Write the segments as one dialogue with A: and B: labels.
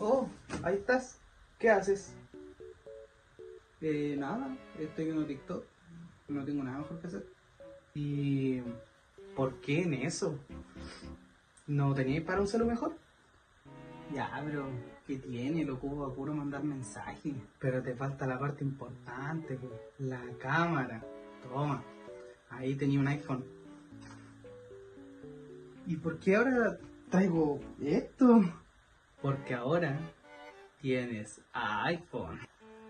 A: Oh, ahí estás. ¿Qué haces?
B: Nada, estoy viendo TikTok, no tengo nada mejor que hacer.
A: ¿Y por qué en eso? ¿No teníais para un celu mejor?
B: Ya, pero ¿qué tiene? Lo ocupo a puro mandar mensajes.
A: Pero te falta la parte importante, pues, la cámara. Toma, ahí tenía un iPhone.
B: ¿Y por qué ahora traigo esto?
A: Porque ahora tienes iPhone.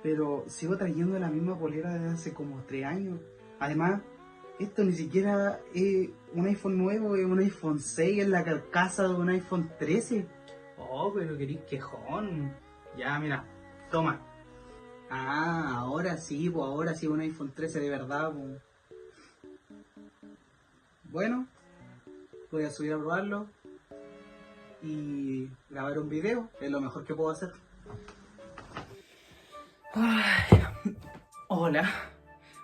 B: Pero sigo trayendo la misma polera desde hace como 3 años. Además, esto ni siquiera es un iPhone nuevo, es un iPhone 6, es la carcasa de un iPhone 13.
A: Oh, pero querís quejón. Ya, mira, toma.
B: Ah, ahora sí, un iPhone 13 de verdad, pues. Bueno, voy a subir a probarlo y grabar un video, es lo mejor que puedo hacer.
A: Ay, hola.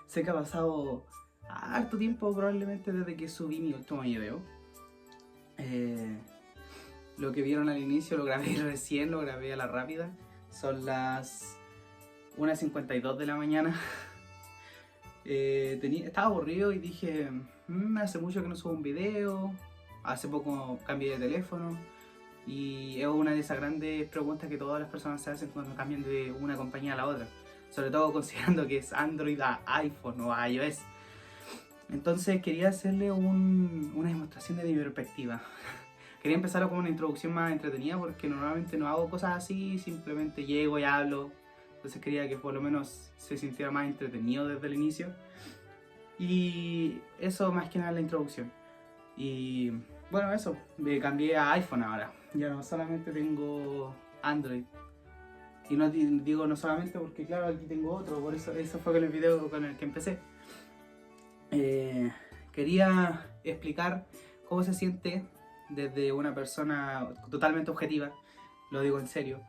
A: Sé que ha pasado harto tiempo probablemente desde que subí mi último video. Eh, lo que vieron al inicio lo grabé recién, lo grabé a la rápida. Son las 1:52 de la mañana. Estaba aburrido y dije, hace mucho que no subo un video. Hace poco cambié de teléfono. Y es una de esas grandes preguntas que todas las personas se hacen cuando cambian de una compañía a la otra. Sobre todo considerando que es Android a iPhone o a iOS. Entonces quería hacerle una demostración de mi perspectiva. Quería empezar con una introducción más entretenida porque normalmente no hago cosas así, simplemente llego y hablo. Entonces quería que por lo menos se sintiera más entretenido desde el inicio. Y eso más que nada la introducción. Y bueno, eso, me cambié a iPhone ahora. Ya no solamente tengo Android. Y no digo no solamente porque claro, aquí tengo otro, por eso fue con el video con el que empecé. Quería explicar cómo se siente desde una persona totalmente objetiva, lo digo en serio,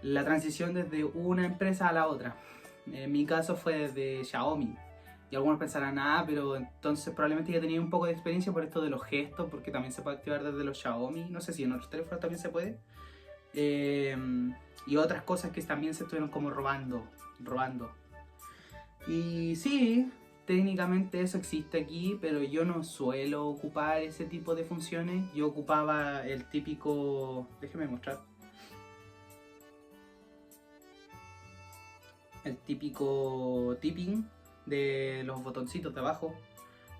A: la transición desde una empresa a la otra. En mi caso fue desde Xiaomi. Y algunos pensarán, pero entonces probablemente ya tenía un poco de experiencia por esto de los gestos, porque también se puede activar desde los Xiaomi. No sé si en otros teléfonos también se puede. Eh, y otras cosas que también se estuvieron como robando. Y sí, técnicamente eso existe aquí, pero yo no suelo ocupar ese tipo de funciones. Yo ocupaba el típico... Déjeme mostrar. El típico tipping de los botoncitos de abajo.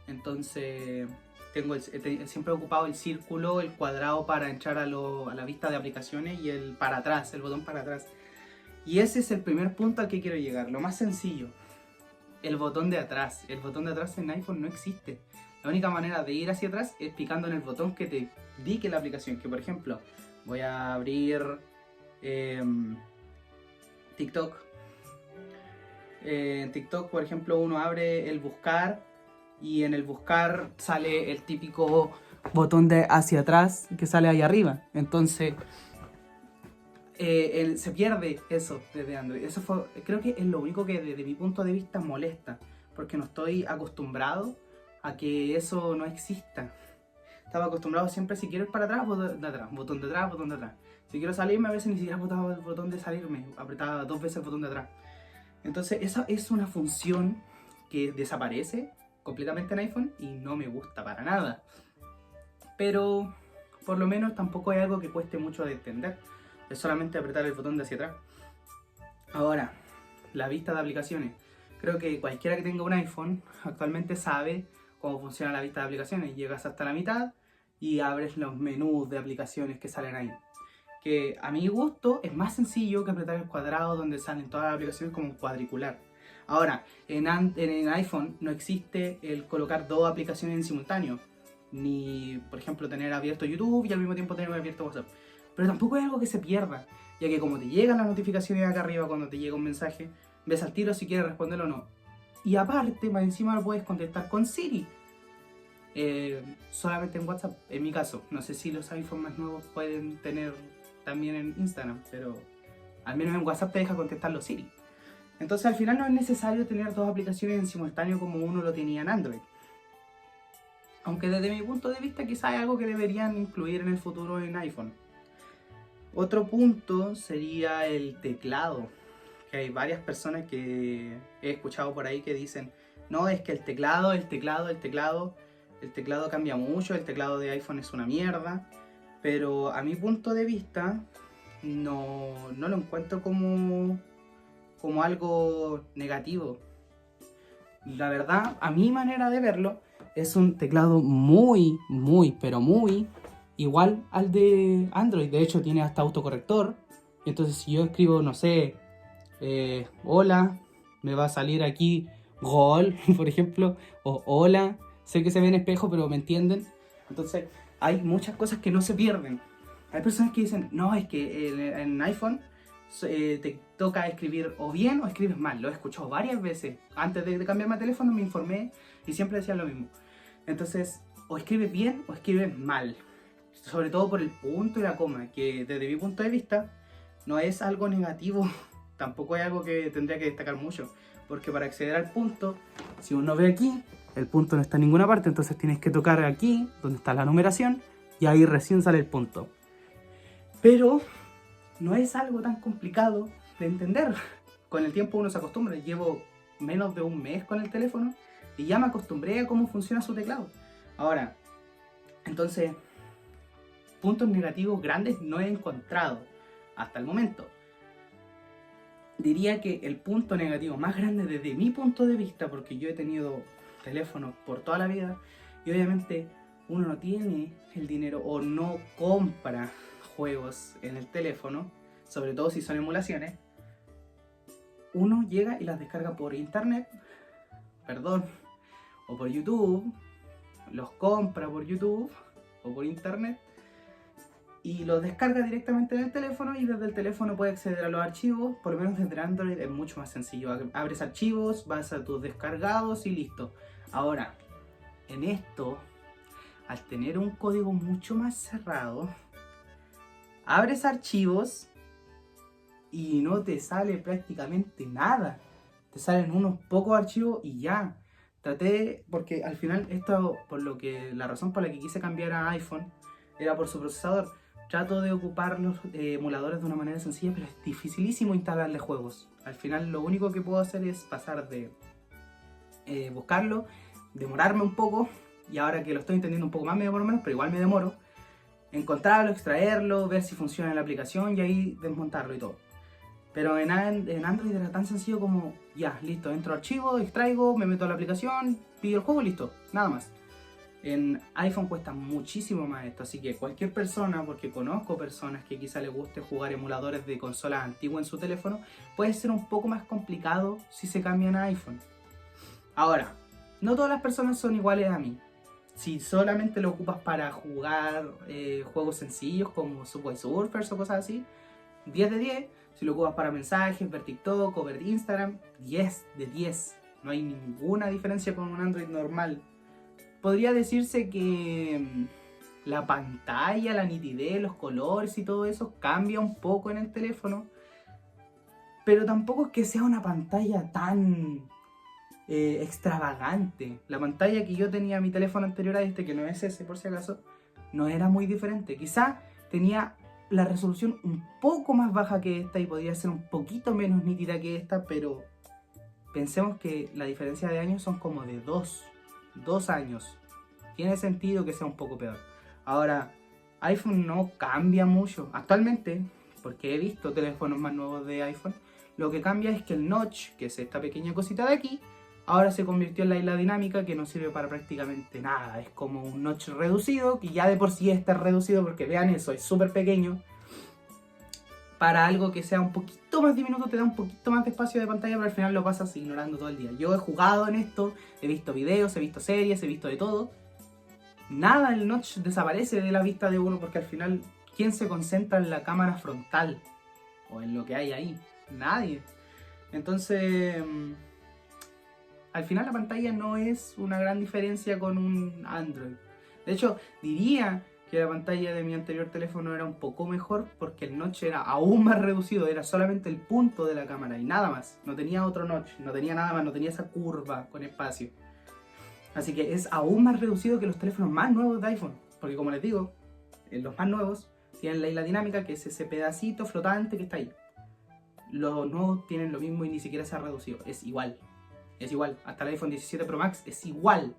A: Entonces siempre he ocupado el círculo, el cuadrado para entrar a la vista de aplicaciones y el para atrás, el botón para atrás. Y ese es el primer punto al que quiero llegar, lo más sencillo. El botón de atrás. El botón de atrás en iPhone no existe. La única manera de ir hacia atrás es picando en el botón que te indique la aplicación. Que por ejemplo, voy a abrir eh, TikTok. En TikTok, por ejemplo, uno abre el buscar y en el buscar sale el típico botón de hacia atrás que sale ahí arriba. Entonces, se pierde eso desde Android. Creo que es lo único que desde mi punto de vista molesta, porque no estoy acostumbrado a que eso no exista. Estaba acostumbrado siempre, si quiero ir para atrás, botón de atrás, botón de atrás, botón de atrás. Si quiero salirme, a veces ni siquiera apretaba el botón de salirme, apretaba 2 veces el botón de atrás. Entonces, esa es una función que desaparece completamente en iPhone y no me gusta para nada. Pero por lo menos tampoco es algo que cueste mucho de entender. Es solamente apretar el botón de hacia atrás. Ahora, la vista de aplicaciones. Creo que cualquiera que tenga un iPhone actualmente sabe cómo funciona la vista de aplicaciones. Llegas hasta la mitad y abres los menús de aplicaciones que salen ahí. Que a mi gusto es más sencillo que apretar el cuadrado donde salen todas las aplicaciones como cuadricular. Ahora, en iPhone no existe el colocar dos aplicaciones en simultáneo. Ni, por ejemplo, tener abierto YouTube y al mismo tiempo tener abierto WhatsApp. Pero tampoco es algo que se pierda, ya que como te llegan las notificaciones acá arriba cuando te llega un mensaje, ves al tiro si quieres responderlo o no. Y aparte, más encima lo puedes contestar con Siri. Solamente en WhatsApp, en mi caso. No sé si los iPhones más nuevos pueden tener también en Instagram, pero al menos en WhatsApp te deja contestarlo Siri. Entonces al final no es necesario tener dos aplicaciones en simultáneo como uno lo tenía en Android. Aunque desde mi punto de vista quizás es algo que deberían incluir en el futuro en iPhone. Otro punto sería el teclado, que hay varias personas que he escuchado por ahí que dicen, no, es que el teclado cambia mucho, el teclado de iPhone es una mierda, pero a mi punto de vista no lo encuentro como algo negativo. La verdad, a mi manera de verlo, es un teclado pero muy igual al de Android. De hecho, tiene hasta autocorrector. Entonces, si yo escribo, no sé, hola, me va a salir aquí gol, por ejemplo, o hola. Sé que se ve en espejo, pero me entienden. Entonces, hay muchas cosas que no se pierden. Hay personas que dicen, no, es que en iPhone te toca escribir o bien o escribes mal. Lo he escuchado varias veces. Antes de cambiarme a teléfono me informé y siempre decían lo mismo. Entonces, o escribes bien o escribes mal. Sobre todo por el punto y la coma, que desde mi punto de vista no es algo negativo. Tampoco es algo que tendría que destacar mucho. Porque para acceder al punto, si uno ve aquí, el punto no está en ninguna parte. Entonces tienes que tocar aquí, donde está la numeración, y ahí recién sale el punto. Pero no es algo tan complicado de entender. Con el tiempo uno se acostumbra. Llevo menos de un mes con el teléfono y ya me acostumbré a cómo funciona su teclado. Ahora, entonces, puntos negativos grandes no he encontrado hasta el momento. Diría que el punto negativo más grande desde mi punto de vista, porque yo he tenido teléfonos por toda la vida y obviamente uno no tiene el dinero o no compra juegos en el teléfono, sobre todo si son emulaciones, uno llega y las descarga por internet, o por YouTube, los compra por YouTube o por internet y los descarga directamente en el teléfono y desde el teléfono puede acceder a los archivos. Por lo menos desde Android es mucho más sencillo. Abres archivos, vas a tus descargados y listo. Ahora, en esto, al tener un código mucho más cerrado, abres archivos y no te sale prácticamente nada. Te salen unos pocos archivos y ya. Porque al final esto, la razón por la que quise cambiar a iPhone era por su procesador. Trato de ocupar los emuladores de una manera sencilla, pero es dificilísimo instalarle juegos. Al final lo único que puedo hacer es pasar de buscarlo, demorarme un poco, y ahora que lo estoy entendiendo un poco más me demoro menos, pero igual me demoro, encontrarlo, extraerlo, ver si funciona en la aplicación y ahí desmontarlo y todo. Pero en Android era tan sencillo como, ya, listo, entro a archivo, extraigo, me meto a la aplicación, pido el juego, listo, nada más. En iPhone cuesta muchísimo más esto, así que cualquier persona, porque conozco personas que quizá les guste jugar emuladores de consolas antiguas en su teléfono, puede ser un poco más complicado si se cambian a iPhone. Ahora, no todas las personas son iguales a mí. Si solamente lo ocupas para jugar juegos sencillos como Subway Surfers o cosas así, 10 de 10. Si lo ocupas para mensajes, ver TikTok o ver Instagram, 10 de 10. No hay ninguna diferencia con un Android normal. Podría decirse que la pantalla, la nitidez, los colores y todo eso cambia un poco en el teléfono, pero tampoco es que sea una pantalla tan extravagante. La pantalla que yo tenía en mi teléfono anterior a este, que no es ese por si acaso, no era muy diferente. Quizá tenía la resolución un poco más baja que esta y podría ser un poquito menos nítida que esta, pero pensemos que la diferencia de años son como de 2 años. Tiene sentido que sea un poco peor. Ahora, iPhone no cambia mucho. Actualmente, porque he visto teléfonos más nuevos de iPhone, lo que cambia es que el notch, que es esta pequeña cosita de aquí, ahora se convirtió en la isla dinámica, que no sirve para prácticamente nada. Es como un notch reducido, que ya de por sí está reducido, porque vean eso, es súper pequeño. Para algo que sea un poquito más diminuto te da un poquito más de espacio de pantalla, pero al final lo pasas ignorando todo el día. Yo he jugado en esto, he visto videos, he visto series, he visto de todo. Nada, el notch desaparece de la vista de uno, porque al final, ¿quién se concentra en la cámara frontal? O en lo que hay ahí. Nadie. Entonces, al final la pantalla no es una gran diferencia con un Android. De hecho, diría que la pantalla de mi anterior teléfono era un poco mejor, porque el notch era aún más reducido, era solamente el punto de la cámara y nada más. No tenía otro notch, no tenía nada más, no tenía esa curva con espacio. Así que es aún más reducido que los teléfonos más nuevos de iPhone, porque como les digo, los más nuevos tienen la isla dinámica, que es ese pedacito flotante que está ahí. Los nuevos tienen lo mismo y ni siquiera se ha reducido. Es igual. Es igual. Hasta el iPhone 17 Pro Max es igual.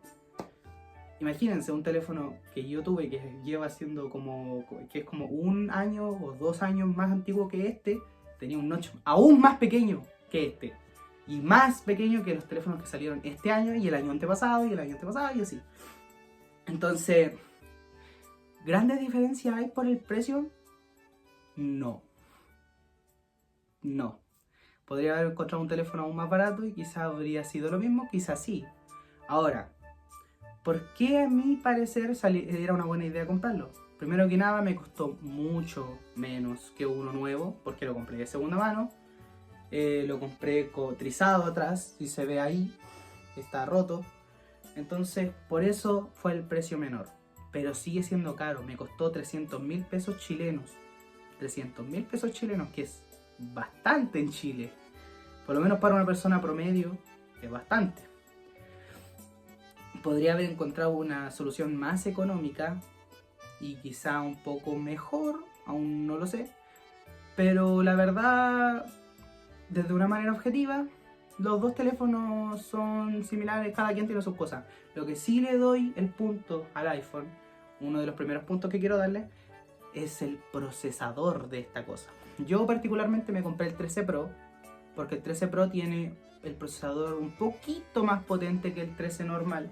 A: Imagínense un teléfono que yo tuve que lleva siendo como... que es como 1 año o 2 años más antiguo que este. Tenía un notch aún más pequeño que este. Y más pequeño que los teléfonos que salieron este año y el año antepasado y el año antepasado y así. Entonces, ¿grandes diferencias hay por el precio? No. No. Podría haber encontrado un teléfono aún más barato y quizás habría sido lo mismo, quizás sí. Ahora, ¿por qué a mi parecer era una buena idea comprarlo? Primero que nada me costó mucho menos que uno nuevo, porque lo compré de segunda mano. Lo compré cotrizado atrás, si se ve ahí, está roto. Entonces por eso fue el precio menor. Pero sigue siendo caro, me costó 300.000 pesos chilenos. 300.000 pesos chilenos, que es bastante en Chile. Por lo menos para una persona promedio, es bastante. Podría haber encontrado una solución más económica y quizá un poco mejor, aún no lo sé. Pero la verdad, desde una manera objetiva, los dos teléfonos son similares, cada quien tiene sus cosas. Lo que sí le doy el punto al iPhone, uno de los primeros puntos que quiero darle, es el procesador de esta cosa. Yo particularmente me compré el 13 Pro, porque el 13 Pro tiene el procesador un poquito más potente que el 13 normal.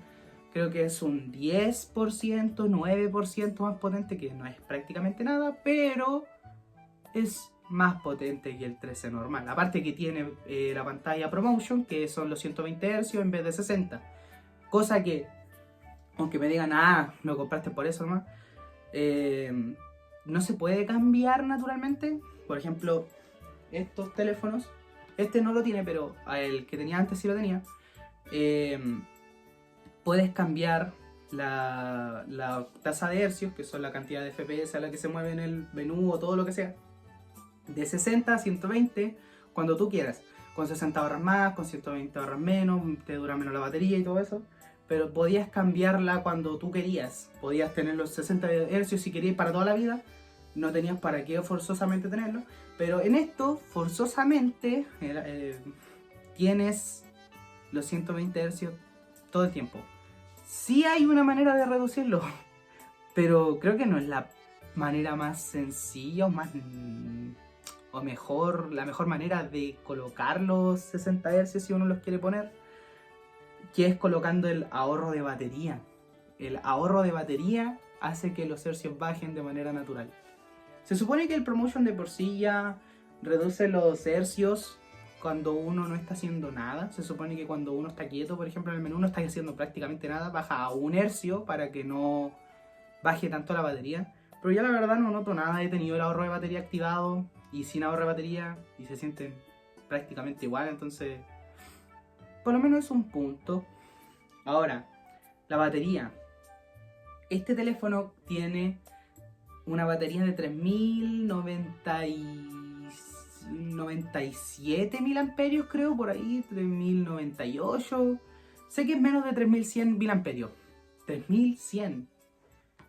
A: Creo que es un 10%, 9% más potente, que no es prácticamente nada, pero es más potente que el 13 normal. Aparte que tiene la pantalla ProMotion, que son los 120 Hz en vez de 60. Cosa que, aunque me digan, lo compraste por eso nomás, no se puede cambiar naturalmente. Por ejemplo, estos teléfonos, este no lo tiene, pero el que tenía antes sí lo tenía. Puedes cambiar la tasa de hercios, que son la cantidad de FPS a la que se mueve en el menú o todo lo que sea, de 60 a 120 cuando tú quieras. Con 60 ahorras más, con 120 ahorras menos, te dura menos la batería y todo eso. Pero podías cambiarla cuando tú querías. Podías tener los 60 Hz si querías para toda la vida. No tenías para qué forzosamente tenerlo. Pero en esto, forzosamente, tienes los 120 Hz todo el tiempo. Sí hay una manera de reducirlo, pero creo que no es la manera más sencilla o más... o mejor, la mejor manera de colocar los 60 Hz si uno los quiere poner, que es colocando el ahorro de batería. El ahorro de batería hace que los hercios bajen de manera natural. Se supone que el ProMotion de por sí ya reduce los hercios cuando uno no está haciendo nada. Se supone que cuando uno está quieto, por ejemplo, en el menú no está haciendo prácticamente nada, baja a 1 hercio para que no baje tanto la batería. Pero yo la verdad no noto nada, he tenido el ahorro de batería activado y sin ahorro de batería y se sienten prácticamente igual, entonces por lo menos es un punto. Ahora, la batería. Este teléfono tiene una batería de 3097 mil amperios, creo, por ahí, 3098. Sé que es menos de 3100 mil amperios. 3100.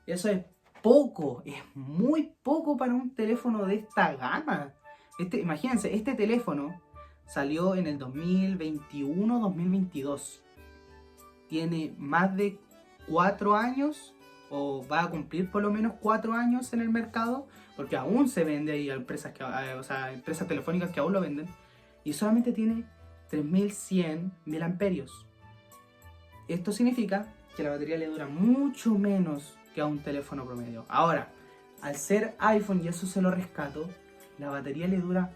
A: Eso es poco, es muy poco para un teléfono de esta gama. Imagínense, este teléfono salió en el 2021-2022. Tiene más de 4 años, o va a cumplir por lo menos 4 años en el mercado, porque aún se vende, hay empresas, empresas telefónicas que aún lo venden, y solamente tiene 3100 mil amperios. Esto significa que la batería le dura mucho menos que a un teléfono promedio. Ahora, al ser iPhone, y eso se lo rescato, la batería le dura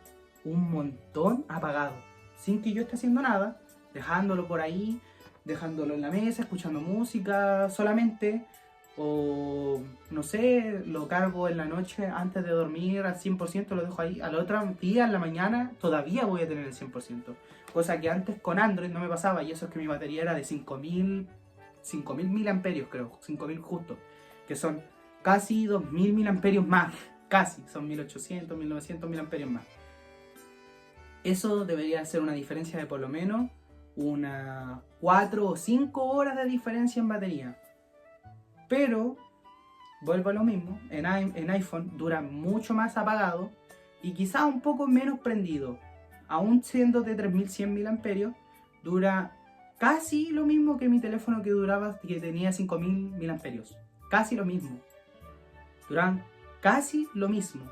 A: un montón apagado, sin que yo esté haciendo nada, dejándolo por ahí, dejándolo en la mesa, escuchando música solamente, o no sé, lo cargo en la noche antes de dormir al 100%, lo dejo ahí, al otro día en la mañana todavía voy a tener el 100%, cosa que antes con Android no me pasaba, y eso es que mi batería era de 5000 mil amperios, creo, 5000 justo, que son casi 2000 mil amperios más, casi, son 1800, 1900 mil amperios más. Eso debería ser una diferencia de por lo menos unas 4 o 5 horas de diferencia en batería. Pero vuelvo a lo mismo, en iPhone dura mucho más apagado y quizá un poco menos prendido. Aún siendo de 3100 mAh, dura casi lo mismo que mi teléfono que tenía 5000 mAh. Casi lo mismo. Duran casi lo mismo.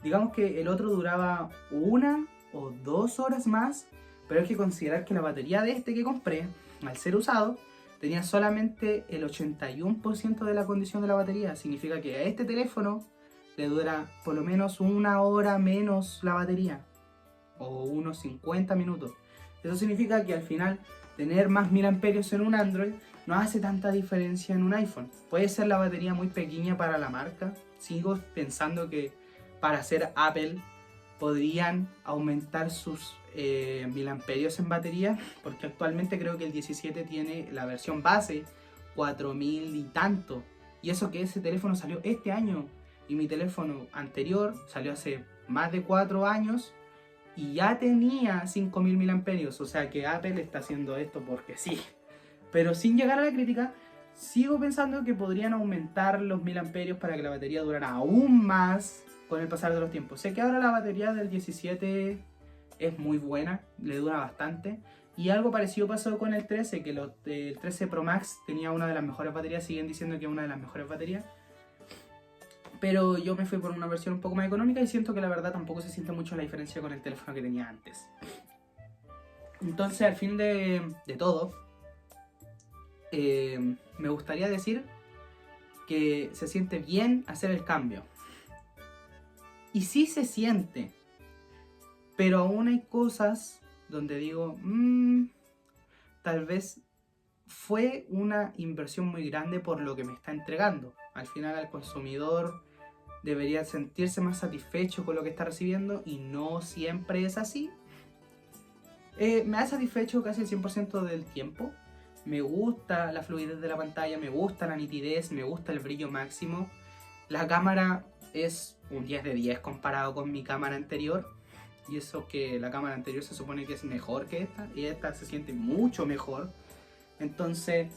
A: Digamos que el otro duraba 1 o 2 horas más, pero hay que considerar que la batería de este que compré, al ser usado, tenía solamente el 81% de la condición de la batería. Significa que a este teléfono le dura por lo menos 1 hora menos la batería, o unos 50 minutos. Eso significa que al final tener más miliamperios en un Android no hace tanta diferencia en un iPhone. Puede ser la batería muy pequeña para la marca. Sigo pensando que para ser Apple podrían aumentar sus miliamperios en batería, porque actualmente creo que el 17 tiene la versión base 4000 y tanto, y eso que ese teléfono salió este año y mi teléfono anterior salió hace más de 4 años y ya tenía 5000 miliamperios. O sea que Apple está haciendo esto porque sí. Pero sin llegar a la crítica, sigo pensando que podrían aumentar los miliamperios para que la batería durara aún más con el pasar de los tiempos. Sé que ahora la batería del 17 es muy buena, le dura bastante. Y algo parecido pasó con el 13, que el 13 Pro Max tenía una de las mejores baterías, siguen diciendo que es una de las mejores baterías. Pero yo me fui por una versión un poco más económica y siento que la verdad tampoco se siente mucho la diferencia con el teléfono que tenía antes. Entonces, al fin de todo, me gustaría decir que se siente bien hacer el cambio. Y sí se siente, pero aún hay cosas donde digo, tal vez fue una inversión muy grande por lo que me está entregando. Al final el consumidor debería sentirse más satisfecho con lo que está recibiendo y no siempre es así. Me ha satisfecho casi el 100% del tiempo. Me gusta la fluidez de la pantalla, me gusta la nitidez, me gusta el brillo máximo. La cámara es un 10 de 10 comparado con mi cámara anterior. Y eso que la cámara anterior se supone que es mejor que esta, y esta se siente mucho mejor. Entonces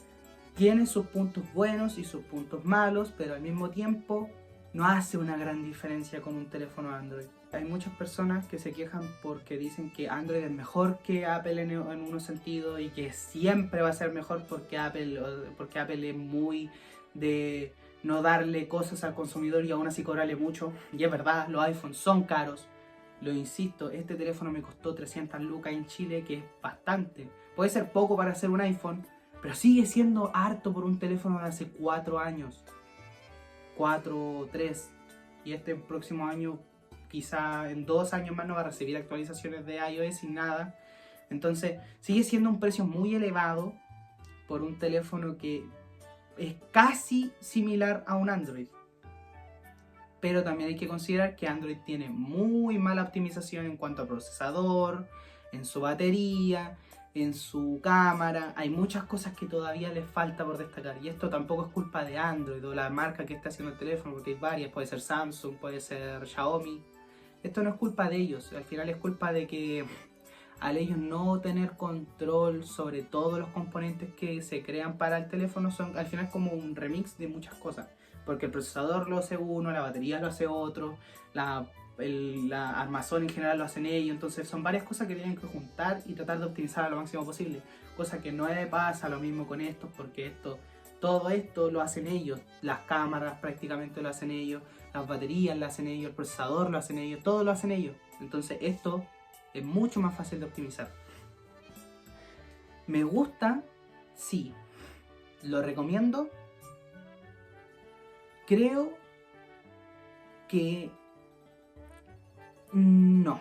A: tiene sus puntos buenos y sus puntos malos, pero al mismo tiempo no hace una gran diferencia con un teléfono Android. Hay muchas personas que se quejan porque dicen que Android es mejor que Apple en unos sentidos y que siempre va a ser mejor porque Apple es muy de no darle cosas al consumidor y aún así cobrarle mucho. Y es verdad, los iPhones son caros. Lo insisto, este teléfono me costó 300 lucas en Chile, que es bastante. Puede ser poco para hacer un iPhone, pero sigue siendo harto por un teléfono de hace 4 años. 4 o 3. Y este próximo año, quizá en 2 años más, no va a recibir actualizaciones de iOS sin nada. Entonces sigue siendo un precio muy elevado por un teléfono que es casi similar a un Android. Pero también hay que considerar que Android tiene muy mala optimización en cuanto a procesador, en su batería, en su cámara. Hay muchas cosas que todavía les falta por destacar. Y esto tampoco es culpa de Android o la marca que está haciendo el teléfono, porque hay varias. Puede ser Samsung, puede ser Xiaomi. Esto no es culpa de ellos. Al final es culpa de que al ellos no tener control sobre todos los componentes que se crean para el teléfono, son al final como un remix de muchas cosas. Porque el procesador lo hace uno, la batería lo hace otro, la armazón en general lo hacen ellos. Entonces son varias cosas que tienen que juntar y tratar de optimizar a lo máximo posible. Cosa que no le pasa lo mismo con estos, porque todo esto lo hacen ellos. Las cámaras prácticamente lo hacen ellos, las baterías lo hacen ellos, el procesador lo hacen ellos, todo lo hacen ellos. Entonces esto es mucho más fácil de optimizar. ¿Me gusta? Sí. ¿Lo recomiendo? Creo que no.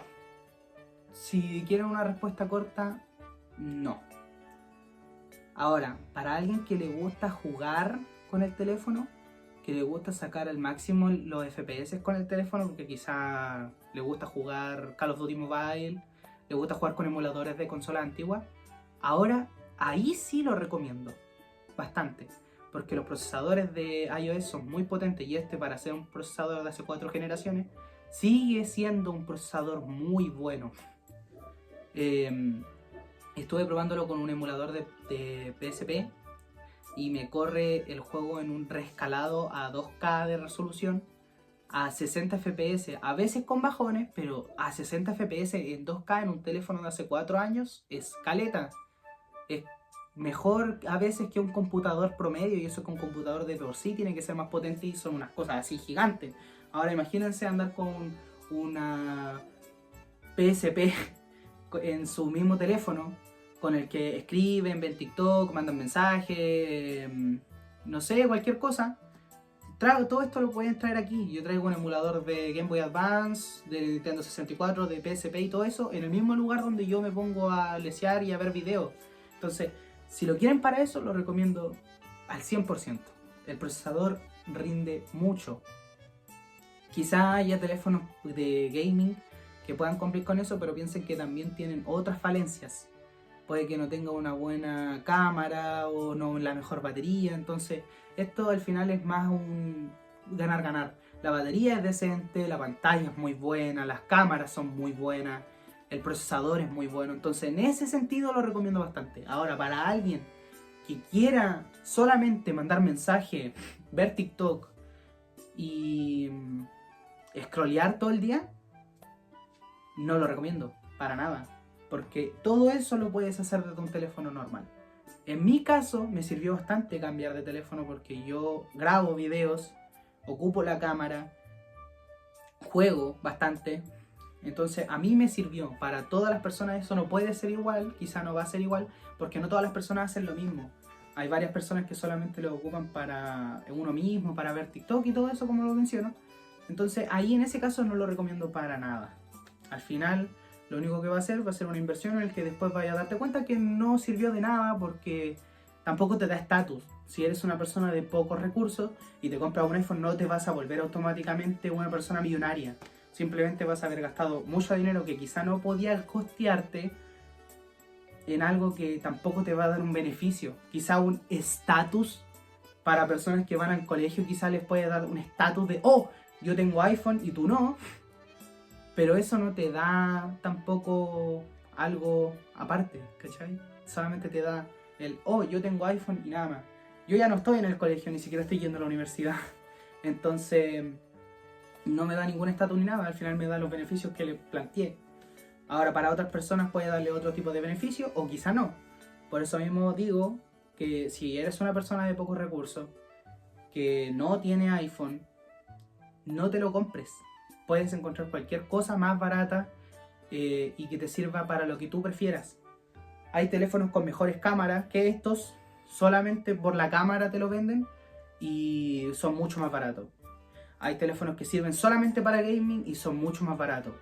A: Si quieren una respuesta corta, no. Ahora, para alguien que le gusta jugar con el teléfono, que le gusta sacar al máximo los FPS con el teléfono, porque quizá le gusta jugar Call of Duty Mobile, le gusta jugar con emuladores de consolas antiguas, ahora ahí sí lo recomiendo bastante. Porque los procesadores de iOS son muy potentes y para ser un procesador de hace 4 generaciones, sigue siendo un procesador muy bueno. Estuve probándolo con un emulador de PSP y me corre el juego en un reescalado a 2K de resolución, a 60 FPS, a veces con bajones, pero a 60 FPS en 2K en un teléfono de hace 4 años es caleta. Es mejor a veces que un computador promedio, y eso que un computador de por sí tiene que ser más potente y son unas cosas así gigantes. Ahora imagínense andar con una PSP en su mismo teléfono, con el que escriben, ven TikTok, mandan mensajes, no sé, cualquier cosa. Todo esto lo pueden traer aquí. Yo traigo un emulador de Game Boy Advance, de Nintendo 64, de PSP y todo eso en el mismo lugar donde yo me pongo a lesear y a ver videos. Entonces, si lo quieren para eso, lo recomiendo al 100%. El procesador rinde mucho. Quizá haya teléfonos de gaming que puedan cumplir con eso, pero piensen que también tienen otras falencias. Puede que no tenga una buena cámara o no la mejor batería. Entonces, esto al final es más un ganar-ganar. La batería es decente, la pantalla es muy buena, las cámaras son muy buenas, el procesador es muy bueno. Entonces, en ese sentido lo recomiendo bastante. Ahora, para alguien que quiera solamente mandar mensaje, ver TikTok y scrollear todo el día, no lo recomiendo para nada. Porque todo eso lo puedes hacer desde un teléfono normal. En mi caso me sirvió bastante cambiar de teléfono porque yo grabo videos, ocupo la cámara, juego bastante. Entonces a mí me sirvió. Para todas las personas eso no puede ser igual, quizá no va a ser igual, porque no todas las personas hacen lo mismo. Hay varias personas que solamente lo ocupan para uno mismo, para ver TikTok y todo eso, como lo menciono. Entonces ahí en ese caso no lo recomiendo para nada. Al final lo único que va a ser una inversión en el que después vaya a darte cuenta que no sirvió de nada, porque tampoco te da estatus. Si eres una persona de pocos recursos y te compras un iPhone, no te vas a volver automáticamente una persona millonaria. Simplemente vas a haber gastado mucho dinero que quizá no podías costearte en algo que tampoco te va a dar un beneficio. Quizá un estatus para personas que van al colegio, quizá les puede dar un estatus de, oh, yo tengo iPhone y tú no. Pero eso no te da tampoco algo aparte, ¿cachai? Solamente te da el, oh, yo tengo iPhone y nada más. Yo ya no estoy en el colegio, ni siquiera estoy yendo a la universidad. Entonces, no me da ningún estatus ni nada. Al final me da los beneficios que le planteé. Ahora, para otras personas puede darle otro tipo de beneficio o quizá no. Por eso mismo digo que si eres una persona de pocos recursos, que no tiene iPhone, no te lo compres. Puedes encontrar cualquier cosa más barata y que te sirva para lo que tú prefieras. Hay teléfonos con mejores cámaras que estos, solamente por la cámara te lo venden y son mucho más baratos. Hay teléfonos que sirven solamente para gaming y son mucho más baratos.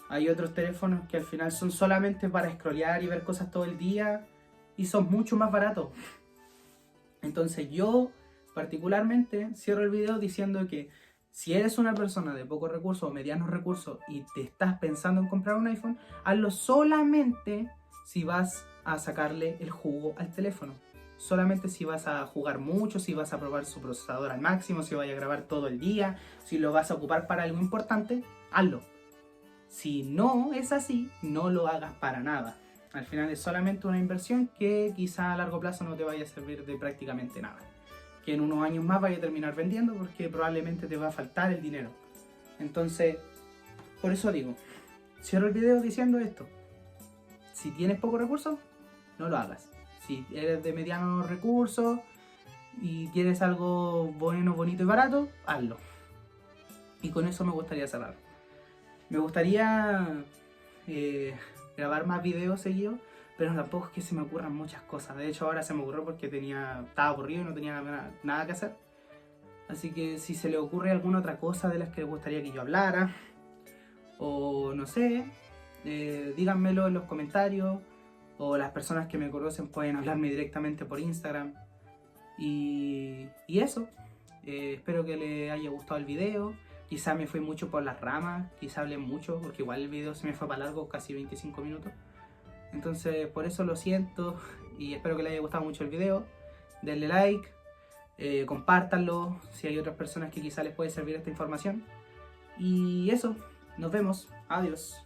A: Hay otros teléfonos que al final son solamente para scrollear y ver cosas todo el día y son mucho más baratos. Entonces yo particularmente cierro el video diciendo que si eres una persona de pocos recursos o medianos recursos y te estás pensando en comprar un iPhone, hazlo solamente si vas a sacarle el jugo al teléfono. Solamente si vas a jugar mucho, si vas a probar su procesador al máximo, si vas a grabar todo el día, si lo vas a ocupar para algo importante, hazlo. Si no es así, no lo hagas para nada. Al final es solamente una inversión que quizá a largo plazo no te vaya a servir de prácticamente nada. Que en unos años más vaya a terminar vendiendo porque probablemente te va a faltar el dinero. Entonces, por eso digo, cierro el video diciendo esto. Si tienes pocos recursos, no lo hagas. Si eres de medianos recursos y quieres algo bueno, bonito y barato, hazlo. Y con eso me gustaría cerrar. Me gustaría grabar más videos seguidos, pero tampoco es que se me ocurran muchas cosas. De hecho ahora se me ocurrió porque estaba aburrido y no tenía nada que hacer. Así que si se le ocurre alguna otra cosa de las que les gustaría que yo hablara, o no sé, díganmelo en los comentarios, o las personas que me conocen pueden hablarme directamente por Instagram. Y eso, espero que les haya gustado el video. Quizá me fui mucho por las ramas, quizá hablé mucho, porque igual el video se me fue para largo, casi 25 minutos. Entonces por eso lo siento y espero que les haya gustado mucho el video. Denle like, compártanlo si hay otras personas que quizá les puede servir esta información. Y eso, nos vemos, adiós.